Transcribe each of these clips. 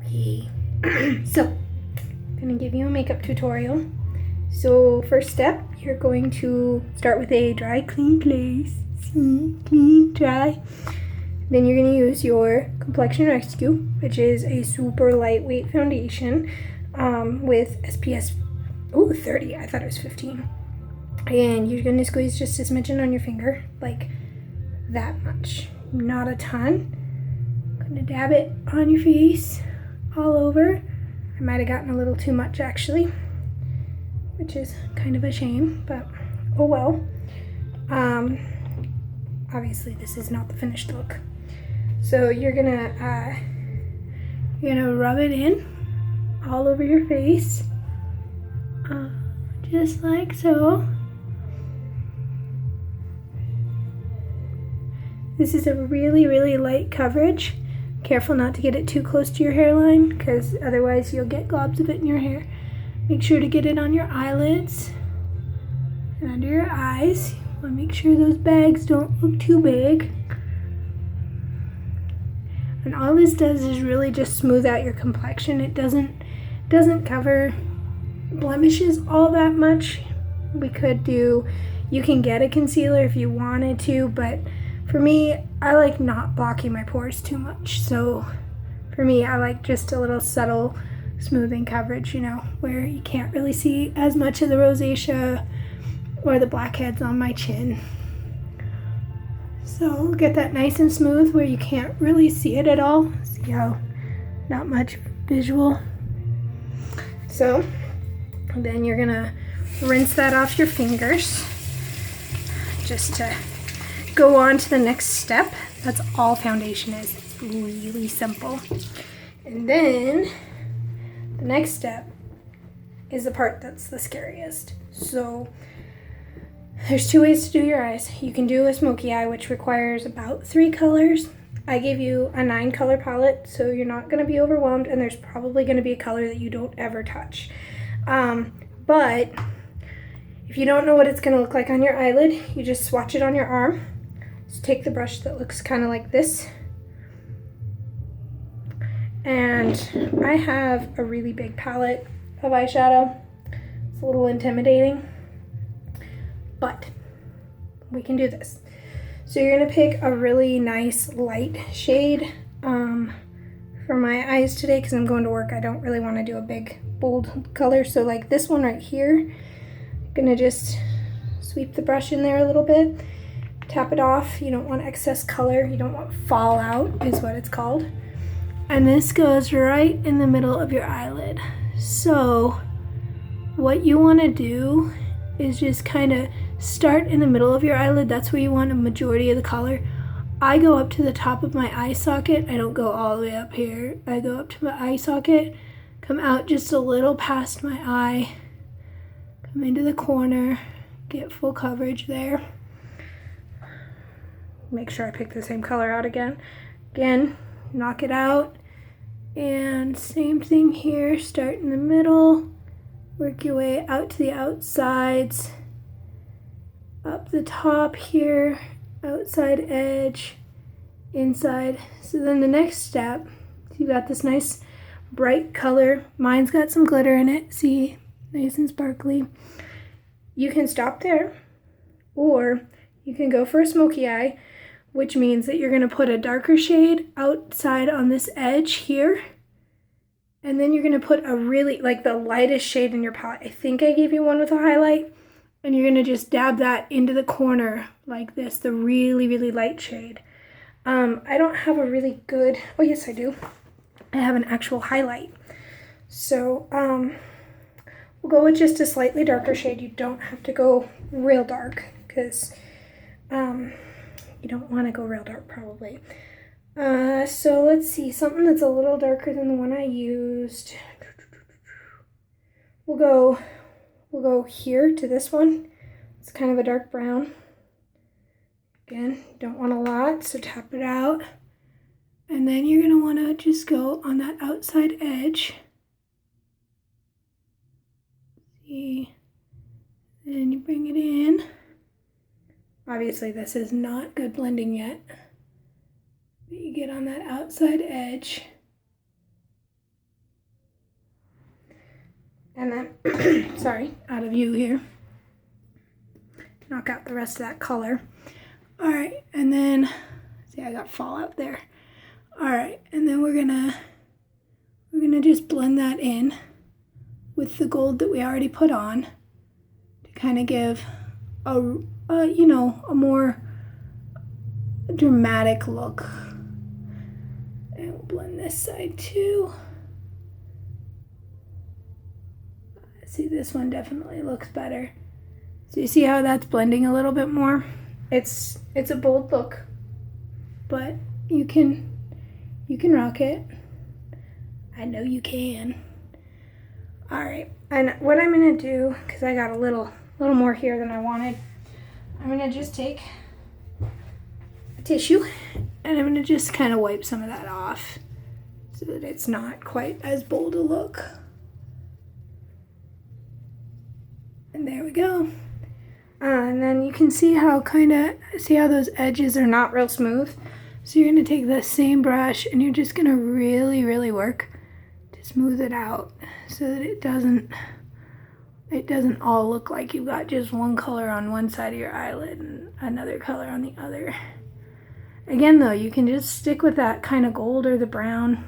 Okay. So, I'm gonna give you a makeup tutorial. So, first step, you're going to start with a dry, clean place. See, clean, dry. Then you're gonna use your Complexion Rescue, which is a super lightweight foundation with SPF 30. I thought it was 15. And you're gonna squeeze just a smidgen on your finger, like that much, not a ton. I'm gonna dab it on your face, all over. I might have gotten a little too much actually, which is kind of a shame, but oh well. Obviously this is not the finished look. So you're gonna rub it in all over your face, just like so. This is a really, really light coverage. Careful not to get it too close to your hairline, because otherwise you'll get globs of it in your hair. Make sure to get it on your eyelids and under your eyes. You want to make sure those bags don't look too big. And all this does is really just smooth out your complexion. It doesn't cover blemishes all that much. You can get a concealer if you wanted to, but for me, I like not blocking my pores too much. So for me, I like just a little subtle smoothing coverage, where you can't really see as much of the rosacea or the blackheads on my chin. So get that nice and smooth where you can't really see it at all. See how not much visual. So then you're gonna rinse that off your fingers just to go on to the next step. That's all foundation is. It's really simple. And then the next step is the part that's the scariest. So there's two ways to do your eyes. You can do a smoky eye, which requires about 3 colors. I gave you a 9 color palette, so you're not going to be overwhelmed, and there's probably going to be a color that you don't ever touch. But if you don't know what it's going to look like on your eyelid, you just swatch it on your arm. So take the brush that looks kind of like this. And I have a really big palette of eyeshadow. It's a little intimidating, but we can do this. So you're gonna pick a really nice light shade for my eyes today because I'm going to work. I don't really want to do a big bold color. So like this one right here, I'm gonna just sweep the brush in there a little bit. Tap it off. You don't want excess color. You don't want fallout is what it's called. And this goes right in the middle of your eyelid. So what you want to do is just kind of start in the middle of your eyelid. That's where you want a majority of the color. I go up to the top of my eye socket. I don't go all the way up here. I go up to my eye socket, come out just a little past my eye, come into the corner, get full coverage there. Make sure I pick the same color out again. Again, knock it out. And same thing here, start in the middle, work your way out to the outsides, up the top here, outside edge, inside. So then the next step, you got this nice bright color. Mine's got some glitter in it, see, nice and sparkly. You can stop there, or you can go for a smoky eye, which means that you're going to put a darker shade outside on this edge here. And then you're going to put a really, like the lightest shade in your palette. I think I gave you one with a highlight. And you're going to just dab that into the corner like this, the really, really light shade. I don't have a really good, oh yes I do. I have an actual highlight. So we'll go with just a slightly darker shade. You don't have to go real dark because you don't want to go real dark probably. So let's see, something that's a little darker than the one I used. We'll go here to this one. It's kind of a dark brown. Again, don't want a lot, so tap it out. And then you're going to want to just go on that outside edge. See? Then you bring it in. Obviously this is not good blending yet. But you get on that outside edge. And then, sorry, out of view here. Knock out the rest of that color. All right, and then, see, I got fallout there. All right, and then we're gonna just blend that in with the gold that we already put on to kind of give a more dramatic look. And we'll blend this side too. See, this one definitely looks better. So you see how that's blending a little bit more? It's a bold look, but you can rock it. I know you can. All right, and what I'm gonna do, because I got a little more here than I wanted, I'm gonna just take a tissue and I'm gonna just kind of wipe some of that off so that it's not quite as bold a look. And there we go. And then you can see how those edges are not real smooth. So you're gonna take the same brush and you're just gonna really, really work to smooth it out so that it doesn't all look like you've got just one color on one side of your eyelid and another color on the other. Again though, you can just stick with that kind of gold or the brown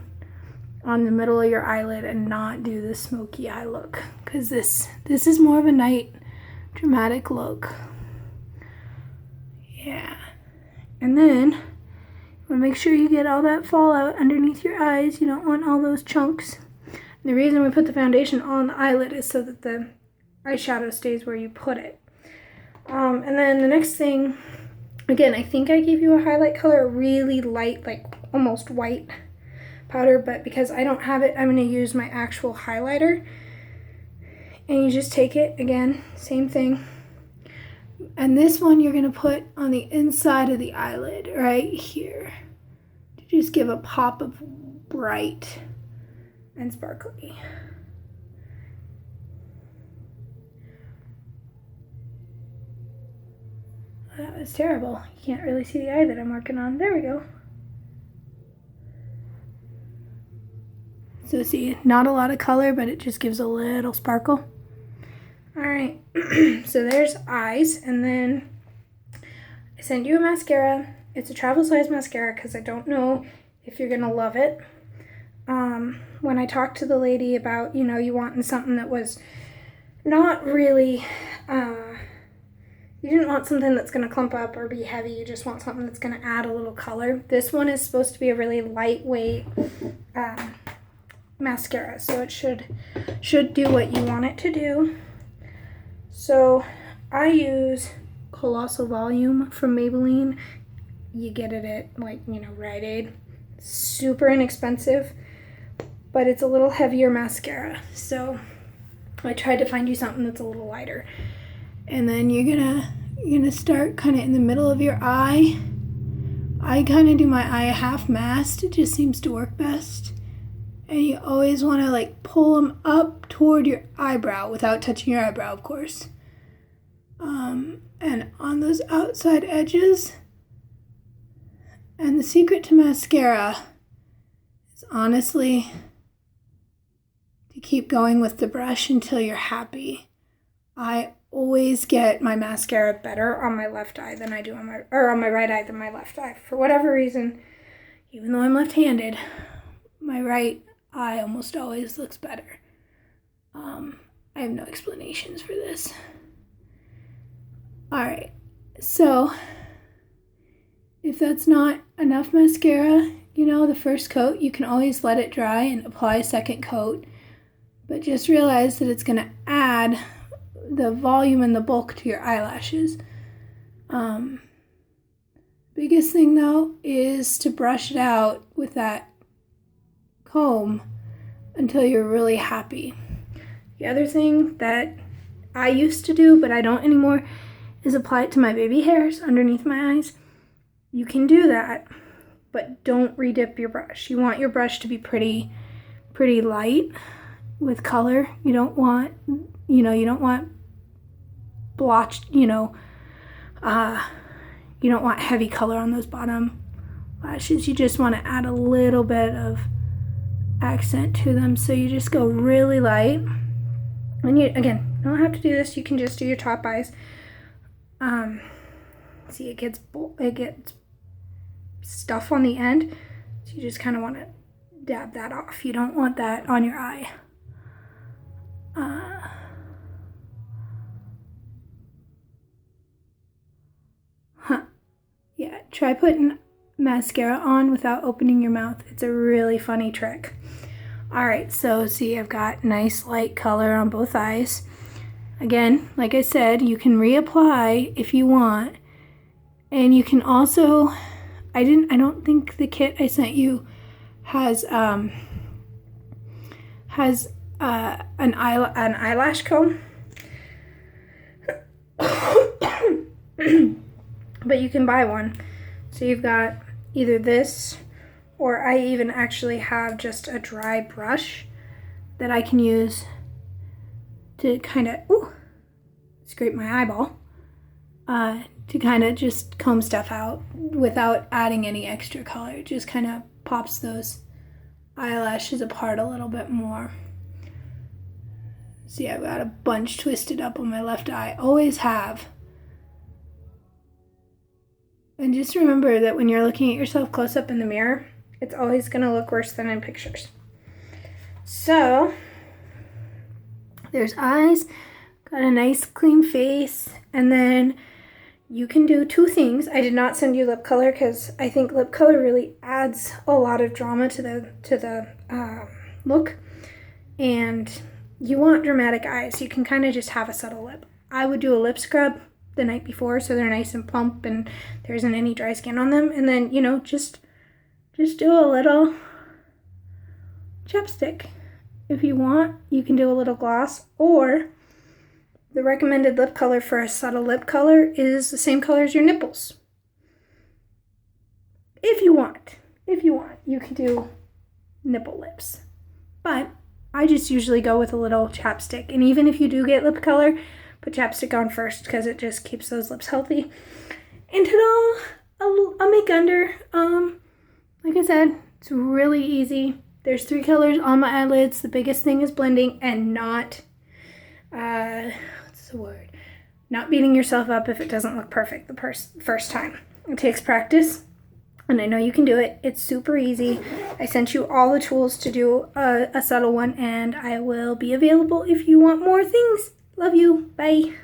on the middle of your eyelid and not do the smoky eye look, because this is more of a night dramatic look. Yeah. And then you want to make sure you get all that fallout underneath your eyes. You don't want all those chunks. And the reason we put the foundation on the eyelid is so that the eyeshadow stays where you put it. And then the next thing, again, I think I gave you a highlight color, really light, like almost white powder, but because I don't have it, I'm going to use my actual highlighter. And you just take it, again, same thing. And this one you're going to put on the inside of the eyelid, right here, to just give a pop of bright and sparkly. That was terrible. You can't really see the eye that I'm working on. There we go. So see, not a lot of color, but it just gives a little sparkle. All right, so there's eyes, and then I sent you a mascara. It's a travel size mascara because I don't know if you're gonna love it. When I talked to the lady about, you wanting something that was not really, you didn't want something that's gonna clump up or be heavy. You just want something that's gonna add a little color. This one is supposed to be a really lightweight mascara, so it should do what you want it to do. So I use Colossal Volume from Maybelline. You get it at Rite Aid. Super inexpensive, but it's a little heavier mascara. So I tried to find you something that's a little lighter. And then you're gonna start kind of in the middle of your eye. I kind of do my eye half masked. It just seems to work best. And you always want to pull them up toward your eyebrow without touching your eyebrow, of course. And on those outside edges. And the secret to mascara is honestly to keep going with the brush until you're happy. I always get my mascara better on my left eye than I do on my right eye than my left eye. For whatever reason, even though I'm left-handed, my right eye almost always looks better. I have no explanations for this. Alright, so if that's not enough mascara, the first coat, you can always let it dry and apply a second coat. But just realize that it's going to add the volume and the bulk to your eyelashes. Biggest thing though is to brush it out with that comb until you're really happy. The other thing that I used to do, but I don't anymore, is apply it to my baby hairs underneath my eyes. You can do that, but don't redip your brush. You want your brush to be pretty light with color. You don't want, you don't want blotched, you don't want heavy color on those bottom lashes. You just want to add a little bit of accent to them. So you just go really light And you, again, don't have to do this. You can just do your top eyes. See, it gets stuff on the end. So you just kind of want to dab that off. You don't want that on your eye. Yeah, try putting mascara on without opening your mouth. It's a really funny trick. All right, so see, I've got nice light color on both eyes. Again, like I said, you can reapply if you want. And you can also, I don't think the kit I sent you has an eyelash comb. But you can buy one. So you've got either this, or I even actually have just a dry brush that I can use to kind of scrape my eyeball, to kind of just comb stuff out without adding any extra color. It just kind of pops those eyelashes apart a little bit more. See, I've got a bunch twisted up on my left eye. Always have. And just remember that when you're looking at yourself close up in the mirror, it's always going to look worse than in pictures. So, there's eyes, got a nice clean face, and then you can do two things. I did not send you lip color because I think lip color really adds a lot of drama to the look. And you want dramatic eyes. You can kind of just have a subtle lip. I would do a lip scrub the night before so they're nice and plump and there isn't any dry skin on them. And then, you know, just do a little chapstick. If you want, you can do a little gloss, or the recommended lip color for a subtle lip color is the same color as your nipples. If you want, you can do nipple lips. But I just usually go with a little chapstick. And even if you do get lip color, put chapstick on first because it just keeps those lips healthy. And ta-da! A make-under. Like I said, it's really easy. There's 3 colors on my eyelids. The biggest thing is blending and not, what's the word? Not beating yourself up if it doesn't look perfect the first time. It takes practice, and I know you can do it. It's super easy. I sent you all the tools to do a subtle one, and I will be available if you want more things. Love you. Bye.